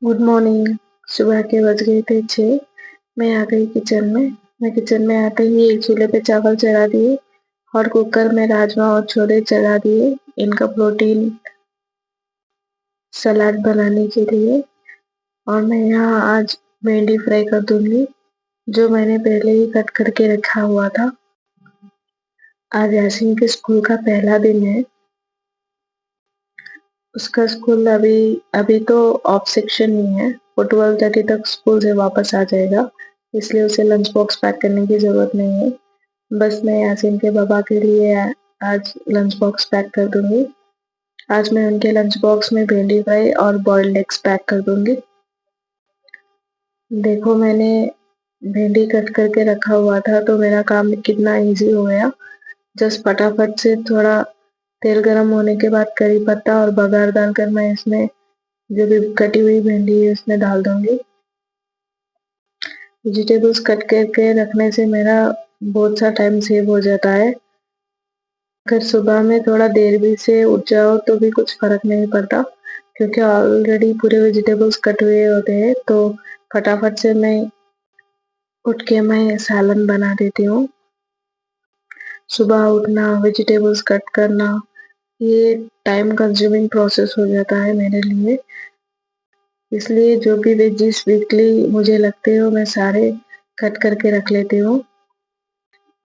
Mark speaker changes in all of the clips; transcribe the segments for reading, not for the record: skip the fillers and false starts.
Speaker 1: Good morning. सुबह के बज गए थे 6। मैं आ गई किचन में। मैं किचन में आते ही एक चूल्हे पे चावल चढ़ा दिए और कुकर में राजमा और छोले चढ़ा दिए इनका प्रोटीन सलाद बनाने के लिए। और मैं यहाँ आज भिंडी फ्राई कर दूंगी जो मैंने पहले ही कट करके रखा हुआ था। आज यासीन के स्कूल का पहला दिन है। उसका स्कूल अभी अभी तो ऑफ सेक्शन ही है। वो 12:30 तक स्कूल से वापस आ जाएगा, इसलिए उसे लंच बॉक्स पैक करने की जरूरत नहीं है। बस मैं यासीन के पापा के लिए आज लंच बॉक्स पैक कर दूंगी। आज मैं उनके लंच बॉक्स में भिंडी फ्राई और बॉइल्ड एग्स पैक कर दूंगी। देखो, मैंने भिंडी कट करके रखा हुआ था तो मेरा काम कितना इजी हो गया। जस्ट फटाफट से थोड़ा तेल गरम होने के बाद करी पत्ता और बघार डालकर मैं इसमें जो भी कटी हुई भिंडी है उसमें डाल दूंगी। वेजिटेबल्स कट करके रखने से मेरा बहुत सा टाइम सेव हो जाता है। अगर सुबह में थोड़ा देर भी से उठ जाओ तो भी कुछ फर्क नहीं पड़ता, क्योंकि ऑलरेडी पूरे वेजिटेबल्स कट हुए होते हैं। तो फटाफट से मैं उठ के मैं सालन बना देती हूँ। सुबह उठना, वेजिटेबल्स कट करना, ये टाइम कंज्यूमिंग प्रोसेस हो जाता है मेरे लिए। इसलिए जो भी वेजिस वीकली मुझे लगते हो मैं सारे कट करके रख लेती हूँ।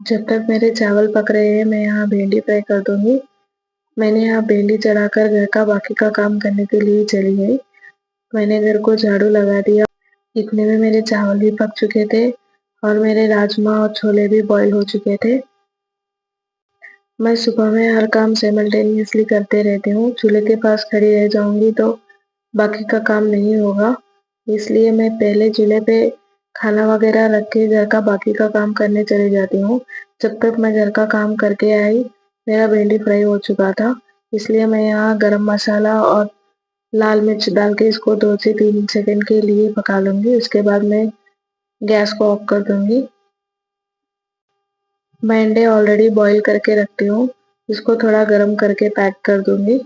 Speaker 1: जब तक मेरे चावल पक रहे हैं मैं यहाँ भिंडी फ्राई कर दूंगी। मैंने यहाँ भिंडी चढ़ाकर घर का बाकी का काम करने के लिए चली गई। मैंने घर को झाड़ू लगा दिया। इतने में मेरे चावल भी पक चुके थे और मेरे राजमा और छोले भी बॉईल हो चुके थे। मैं सुबह में हर काम साइमल्टेनियसली करते रहती हूँ। चूल्हे के पास खड़ी रह जाऊंगी तो बाकी का काम नहीं होगा, इसलिए मैं पहले चूल्हे पे खाना वगैरह रख के घर का बाकी का काम करने चली जाती हूँ। जब तक मैं घर का काम करके आई मेरा भिंडी फ्राई हो चुका था, इसलिए मैं यहाँ गरम मसाला और लाल मिर्च डाल के इसको 2 से 3 सेकंड के लिए पका लूंगी। उसके बाद मैं गैस को ऑफ कर दूंगी। मैं अंडे ऑलरेडी बॉईल करके रखती हूँ, इसको थोड़ा गर्म करके पैक कर दूंगी।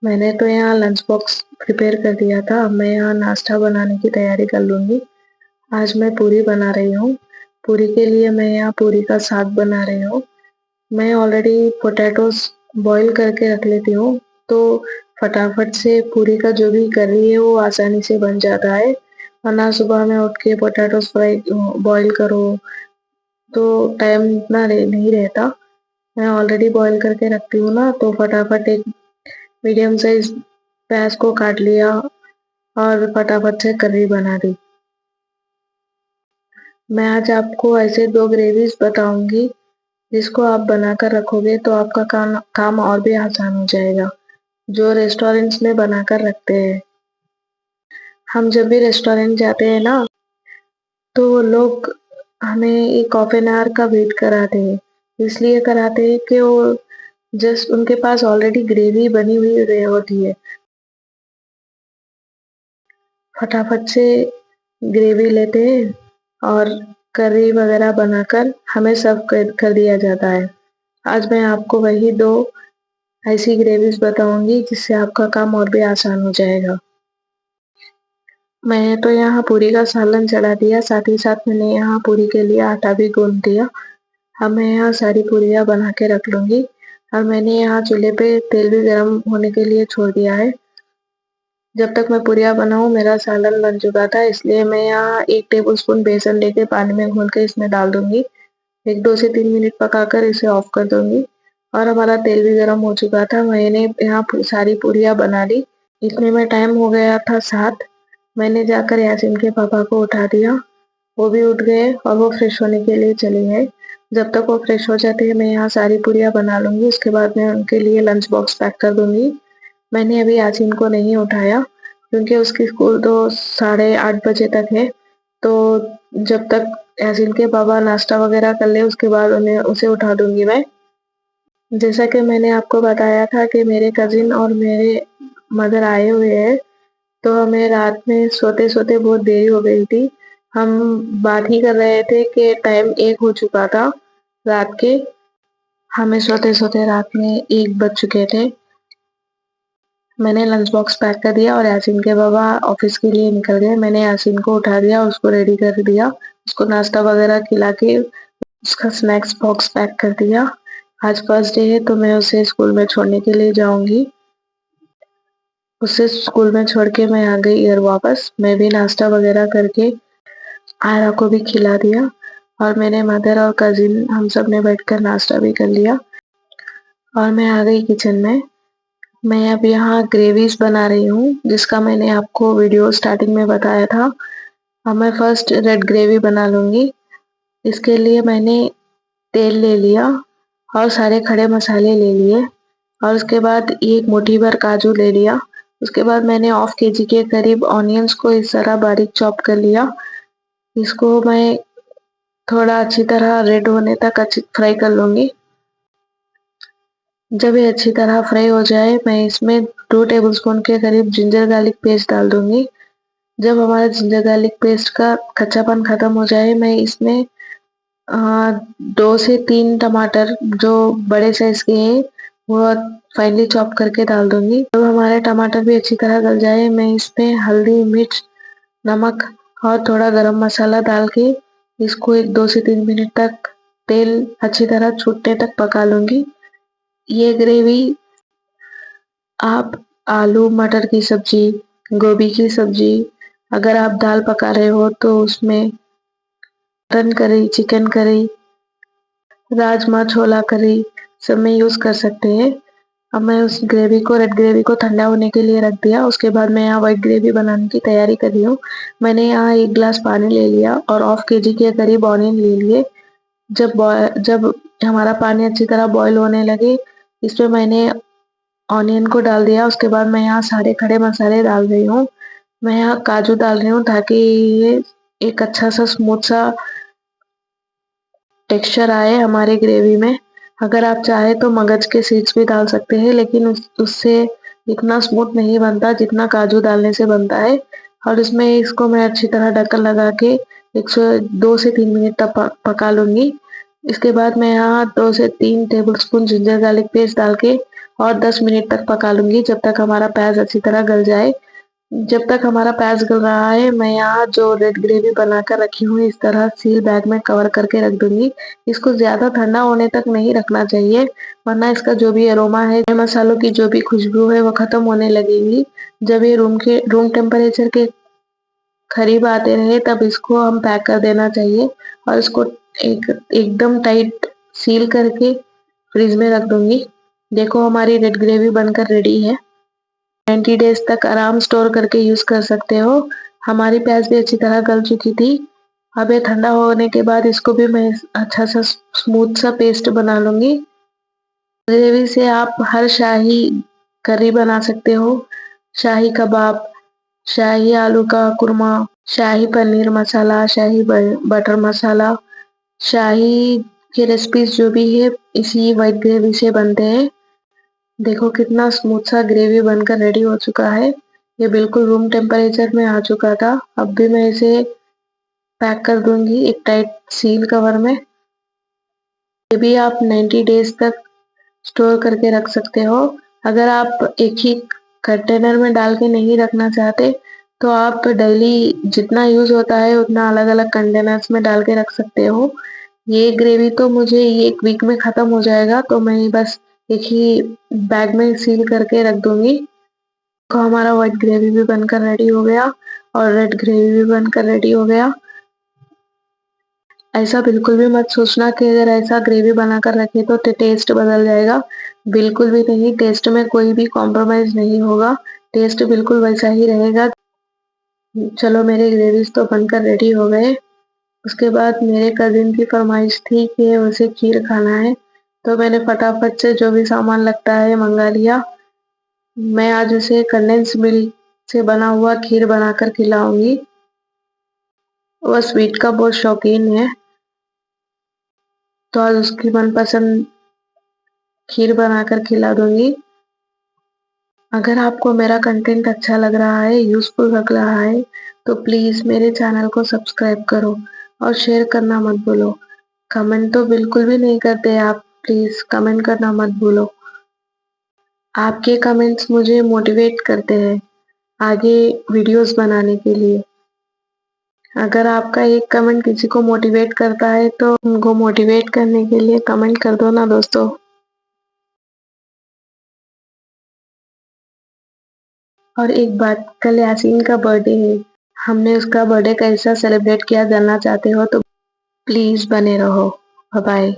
Speaker 1: मैंने तो यहाँ लंच बॉक्स प्रिपेयर कर दिया था। अब मैं यहाँ नाश्ता बनाने की तैयारी कर लूंगी। आज मैं पूरी बना रही हूँ। पूरी के लिए मैं यहाँ पूरी का साग बना रही हूँ। मैं ऑलरेडी पोटैटोस बॉईल करके रख लेती हूँ, तो फटाफट से पूरी का जो भी करी है वो आसानी से बन जाता है। वरना सुबह में उठ के पोटैटोस फ्राई बॉईल करो तो टाइम इतना नहीं रहता। मैं ऑलरेडी बॉईल करके रखती हूँ ना, तो फटाफट एक मीडियम साइज प्याज को काट लिया और फटाफट से करी बना दी। मैं आज आपको ऐसे 2 ग्रेवीज बताऊंगी जिसको आप बनाकर रखोगे तो आपका काम और भी आसान हो जाएगा, जो रेस्टोरेंट्स में बनाकर रखते हैं। हम जब भी रेस्टोरेंट जाते हैं ना, तो लोग हमें 1 हाफ एन आवर का वेट कराते हैं। इसलिए कराते हैं कि वो जस्ट उनके पास ऑलरेडी ग्रेवी बनी हुई होती है। फटाफट से ग्रेवी लेते हैं और करी वगैरह बनाकर हमें सर्व कर दिया जाता है। आज मैं आपको वही 2 ऐसी ग्रेवीज बताऊंगी जिससे आपका काम और भी आसान हो जाएगा। मैंने तो यहाँ पूरी का सालन चढ़ा दिया, साथ ही साथ मैंने यहाँ पूरी के लिए आटा भी गूंद दिया। अब मैं यहाँ सारी पूरियाँ बना के रख लूंगी। और मैंने यहाँ चूल्हे पे तेल भी गर्म होने के लिए छोड़ दिया है। जब तक मैं पूरियाँ बनाऊँ मेरा सालन बन चुका था, इसलिए मैं यहाँ 1 टेबलस्पून बेसन लेके पानी में घोल के इसमें डाल दूंगी। 2 से 3 मिनट पकाकर इसे ऑफ कर दूंगी। और हमारा तेल भी गर्म हो चुका था। मैंने यहाँ सारी पूरियाँ बना ली। इतने में टाइम हो गया था 7। मैंने जाकर यासीन के पापा को उठा दिया। वो भी उठ गए और वो फ्रेश होने के लिए चले गए। जब तक वो फ्रेश हो जाते हैं मैं यहाँ सारी पूरियाँ बना लूंगी। उसके बाद मैं उनके लिए लंच बॉक्स पैक कर दूंगी। मैंने अभी यासीन को नहीं उठाया क्योंकि उसकी स्कूल तो 8:30 बजे तक है। तो जब तक यासीन के पापा नाश्ता वगैरह कर ले उसके बाद उसे उठा दूंगी मैं। जैसा कि मैंने आपको बताया था कि मेरे कजिन और मेरे मदर आए हुए हैं, तो हमें रात में सोते-सोते बहुत देरी हो गई थी। हम बात ही कर रहे थे कि टाइम 1 हो चुका था रात के। हमें सोते-सोते रात में 1 बज चुके थे। मैंने लंच बॉक्स पैक कर दिया और यासीन के बाबा ऑफिस के लिए निकल गए। मैंने यासीन को उठा दिया, उसको रेडी कर दिया, उसको नाश्ता वगैरह खिला के उसका स्नैक्स बॉक्स पैक कर दिया। आज फर्स्ट डे है तो मैं उसे स्कूल में छोड़ने के लिए जाऊंगी। उसे स्कूल में छोड़ के मैं आ गई घर वापस। मैं भी नाश्ता वगैरह करके आयरा को भी खिला दिया और मेरे मदर और कजिन हम सब ने बैठकर नाश्ता भी कर लिया और मैं आ गई किचन में। मैं अब यहाँ ग्रेवीज बना रही हूँ, जिसका मैंने आपको वीडियो स्टार्टिंग में बताया था। अब मैं फर्स्ट रेड ग्रेवी बना लूँगी। इसके लिए मैंने तेल ले लिया और सारे खड़े मसाले ले लिए और उसके बाद एक मुट्ठी भर काजू ले लिया। उसके बाद मैंने हाफ केजी के करीब ऑनियंस को इस तरह बारीक चॉप कर लिया। इसको मैं थोड़ा अच्छी तरह रेड होने तक अच्छी फ्राई कर लूँगी। जब ये अच्छी तरह फ्राई हो जाए, मैं इसमें 2 टेबलस्पून के करीब जिंजर गार्लिक पेस्ट डाल दूँगी। जब हमारा जिंजर गार्लिक पेस्ट का कच्चापन खत्म हो जाए, मैं इसमें 2 से 3 टमाटर जो बड़े साइज के हैं वो फाइनली चॉप करके डाल दूँगी। जब हमारे टमाटर भी अच्छी तरह गल जाए, मैं इसमें हल्दी, मिर्च, नमक और थोड़ा गरम मसाला डाल के इसको 2 से 3 मिनट तक तेल अच्छी तरह छूटने तक पका लूँगी। ये ग्रेवी आप आलू मटर की सब्जी, गोभी की सब्जी, अगर आप दाल पका रहे हो तो उसमें mutton curry, chicken curry, rajma छोला करी सब में यूज कर सकते हैं। अब मैं उस ग्रेवी को रेड ग्रेवी को ठंडा होने के लिए रख दिया। उसके बाद मैं यहाँ व्हाइट ग्रेवी बनाने की तैयारी कर रही हूँ। मैंने यहाँ 1 गिलास पानी ले लिया और हाफ केजी के करीब ऑनियन ले लिए। जब हमारा पानी अच्छी तरह बॉईल होने लगे, इसमें मैंने ऑनियन को डाल दिया। उसके बाद मैं यहाँ सारे खड़े मसाले डाल रही हूँ। मैं यहाँ काजू डाल रही हूँ ताकि ये एक अच्छा सा स्मूथ सा टेक्सचर आए हमारे ग्रेवी में। अगर आप चाहे तो मगज के सीड्स भी डाल सकते हैं, लेकिन उससे इतना स्मूथ नहीं बनता जितना काजू डालने से बनता है। और इसमें इसको मैं अच्छी तरह ढक्कन लगा के 2 से 3 मिनट तक पका लूंगी। इसके बाद मैं यहाँ 2 से 3 टेबलस्पून जिंजर गार्लिक पेस्ट डाल के और 10 मिनट तक पका लूंगी, जब तक हमारा प्याज अच्छी तरह गल जाए। जब तक हमारा प्याज गल रहा है, मैं यहाँ जो रेड ग्रेवी बनाकर रखी हूँ इस तरह सील बैग में कवर करके रख दूंगी। इसको ज्यादा ठंडा होने तक नहीं रखना चाहिए, वरना इसका जो भी अरोमा है, मसालों की जो भी खुशबू है वो खत्म होने लगेगी। जब ये रूम टेम्परेचर के करीब आते रहे तब इसको हम पैक कर देना चाहिए और इसको एकदम टाइट सील करके फ्रिज में रख दूंगी। देखो हमारी रेड ग्रेवी बनकर रेडी है। 90 डेज तक आराम स्टोर करके यूज कर सकते हो। हमारी प्याज भी अच्छी तरह गल चुकी थी। अब ये ठंडा होने के बाद इसको भी मैं अच्छा सा स्मूथ सा पेस्ट बना लूंगी। ग्रेवी से आप हर शाही करी बना सकते हो, शाही कबाब, शाही आलू का कुरमा, शाही पनीर मसाला, शाही बटर मसाला, शाही के रेसिपीज जो भी है इसी व्हाइट ग्रेवी से बनते हैं। देखो कितना स्मूथ सा ग्रेवी बनकर रेडी हो चुका है। ये बिल्कुल रूम टेम्परेचर में आ चुका था। अब भी मैं इसे पैक कर दूंगी एक टाइट सील कवर में। ये भी आप 90 डेज तक स्टोर करके रख सकते हो। अगर आप एक ही कंटेनर में डाल के नहीं रखना चाहते तो आप डेली जितना यूज होता है उतना अलग अलग कंटेनर्स में डाल के रख सकते हो। ये ग्रेवी तो मुझे ये 1 वीक में खत्म हो जाएगा, तो मैं बस एक ही बैग में सील करके रख दूंगी। तो हमारा व्हाइट ग्रेवी भी बनकर रेडी हो गया और रेड ग्रेवी भी बनकर रेडी हो गया। ऐसा बिल्कुल भी मत सोचना कि अगर ऐसा ग्रेवी बनाकर रखे तो टेस्ट बदल जाएगा। बिल्कुल भी नहीं, टेस्ट में कोई भी कॉम्प्रोमाइज नहीं होगा, टेस्ट बिल्कुल वैसा ही रहेगा। चलो मेरे ग्रेवीज तो बनकर रेडी हो गए। उसके बाद मेरे कजिन की फरमाइश थी कि उसे खीर खाना है, तो मैंने फटाफट से जो भी सामान लगता है मंगा लिया। मैं आज उसे कंडेंस मिल्क से बना हुआ खीर बनाकर खिलाऊंगी। वह स्वीट का बहुत शौकीन है, तो आज उसकी मनपसंद खीर बनाकर खिला दूंगी। अगर आपको मेरा कंटेंट अच्छा लग रहा है, यूजफुल लग रहा है, तो प्लीज मेरे चैनल को सब्सक्राइब करो और शेयर करना मत भूलो। कमेंट तो बिल्कुल भी नहीं करते आप, प्लीज कमेंट करना मत भूलो। आपके कमेंट्स मुझे मोटिवेट करते हैं आगे वीडियोस बनाने के लिए। अगर आपका एक कमेंट किसी को मोटिवेट करता है तो उनको मोटिवेट करने के लिए कमेंट कर दो ना दोस्तों। और एक बात, कल यासीन का बर्थडे है, हमने उसका बर्थडे कैसा सेलिब्रेट किया जानना चाहते हो तो प्लीज बने रहो। Bye bye.